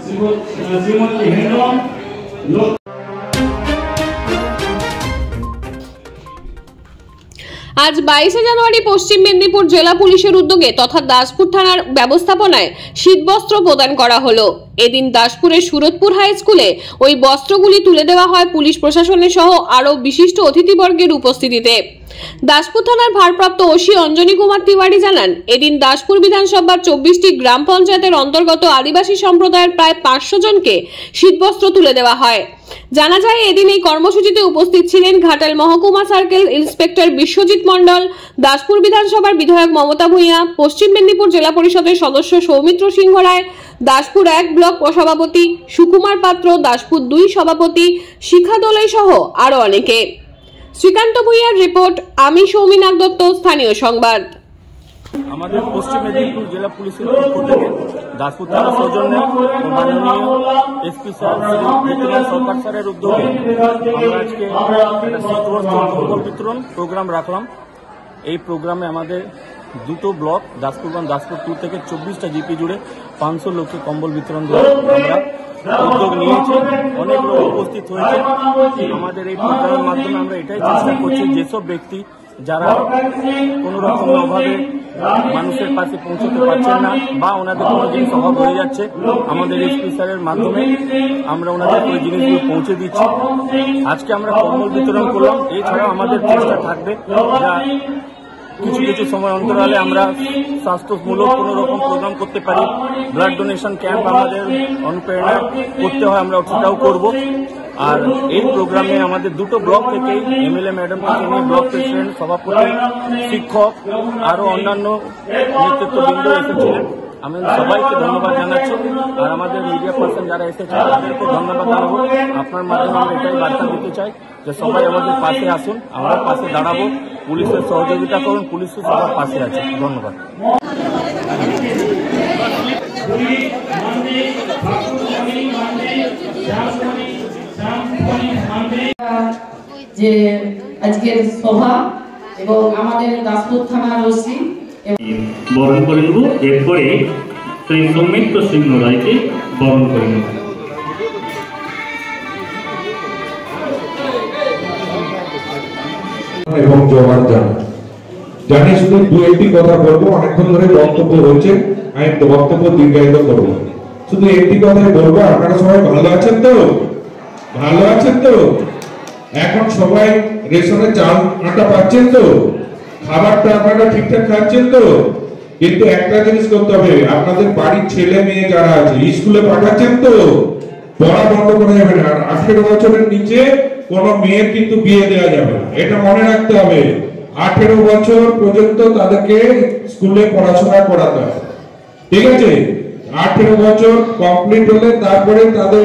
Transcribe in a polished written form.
শ্রীমতী হেমন। আজ 22 জানুয়ারি পশ্চিম মেদিনীপুর জেলা পুলিশের উদ্যোগে তথা দাসপুর থানার ব্যবস্থাপনায় শীতবস্ত্র প্রদান করা হলো। এদিন দাসপুরের সুরতপুর হাই স্কুলে ওই বস্ত্রগুলি তুলে দেওয়া হয় পুলিশ প্রশাসনের সহ আরও বিশিষ্ট অতিথিবর্গের উপস্থিতিতে। দাসপুর থানার ভারপ্রাপ্ত ওসি অঞ্জনী কুমার তিওয়ারি জানান, এদিন দাসপুর বিধানসভার 24টি গ্রাম পঞ্চায়েতের অন্তর্গত আদিবাসী সম্প্রদায়ের প্রায় 500 জনকে শীতবস্ত্র তুলে দেওয়া হয়। জানা যায়, এদিন এই কর্মসূচিতে উপস্থিত ছিলেন ঘাটাল মহকুমা সার্কেল ইন্সপেক্টর বিশ্বজিৎ মণ্ডল, দাসপুর বিধানসভার বিধায়ক মমতা ভূঁইয়া, পশ্চিম মেদিনীপুর জেলা পরিষদের সদস্য সৌমিত্র সিংহ রায়, দাসপুর 1 ব্লক সভাপতি সুকুমার পাত্র, দাসপুর 2 সভাপতি শিখা দোলাই সহ আরো অনেকে। শ্রীকান্ত ভূঁইয়ার রিপোর্ট, আমি সৌমিনাথ দত্ত, স্থানীয় সংবাদ। আমাদের পশ্চিম মেদিনীপুর জেলা পুলিশের পক্ষ থেকে দাসপুর থানার সৌজন্যে মাননীয় এসপি স্যার সরকার স্যারের উদ্যোগে আমরা আজকে একটা শীতবস্ত্র কম্বল বিতরণ প্রোগ্রাম রাখলাম। এই প্রোগ্রামে আমাদের দুটো ব্লক দাসপুর 1 দাসপুর 2 থেকে 24টা জিপি জুড়ে 500 লোককে কম্বল বিতরণ দেওয়ার আমরা উদ্যোগ নিয়েছি। অনেক লোক উপস্থিত হয়েছে। আমাদের এই প্রোগ্রামের মাধ্যমে আমরা এটাই চেষ্টা করছি, যেসব ব্যক্তি যারা কোনো রকম অভাবে মানুষের কাছে পৌঁছতে পারছেন না বা ওনাদের কোনো জিনিস অভাব হয়ে যাচ্ছে, আমাদের এসপি স্যারের মাধ্যমে আমরা ওনাদের ওই জিনিসগুলো পৌঁছে দিচ্ছি। আজকে আমরা কম্বল বিতরণ করলাম। এছাড়াও আমাদের চেষ্টা থাকবে যা কিছু কিছু সময় অন্তরালে আমরা স্বাস্থ্যমূলক কোনো রকম প্রোগ্রাম করতে পারি। ব্লাড ডোনেশন ক্যাম্প আমাদের অনুপ্রেরণা করতে হয়, আমরা সেটাও করব। আর এই প্রোগ্রামে আমাদের দুটো ব্লক থেকে এমএলএ ম্যাডাম থেকে নিয়ে ব্লক প্রেসিডেন্ট, সভাপতি, শিক্ষক আরও অন্যান্য নেতৃত্ববৃন্দ এসেছিলেন। আমি সবাইকে ধন্যবাদ জানাচ্ছি। আর আমাদের মিডিয়া পার্সন যারা এসেছে তাদেরকে ধন্যবাদ জানাবো। আপনার মাধ্যমে আমরা এটাই বার্তা দিতে চাই যে সবাই আমাদের পাশে আসুন, আমরা পাশে দাঁড়াবো, পুলিশের সহযোগিতা করুন, পুলিশও সবার পাশে আছে। ধন্যবাদ। যে আজকের সভা এবং আমাদের দাসপুর থানার ওসি বরণ করে নেব। এরপরে সেই সৌমিত্র সিংহ রায়কে বরণ করে নেব। এবং জবাব জানি শুধু 2-1টি কথা বলবো। অনেকক্ষণ ধরে বক্তব্য হচ্ছে, আমি বক্তব্য দীর্ঘায়িত করবো। শুধু একটি কথাই বলবো, আপনারা সবাই ভালো আছেন তো? ভালো আছেন তো? এখন সবাই রেশনে চাল আটা পাচ্ছেন তো? খাবারটা আপনারা ঠিকঠাক খাচ্ছেন তো? কিন্তু একটা জিনিস করতে হবে, আপনাদের বাড়ির ছেলে মেয়ে যারা আছে স্কুলে পাঠাচ্ছেন তো? পড়া বন্ধ করা যাবে না। 18 বছরের নিচে কোন মেয়ের কিন্তু বিয়ে দেওয়া যাবে না, এটা মনে রাখতে হবে। 18 বছর পর্যন্ত তাদেরকে স্কুলে পড়াশোনা করাতে হবে, ঠিক আছে? 18 বছর কমপ্লিট হলে তারপরে তাদের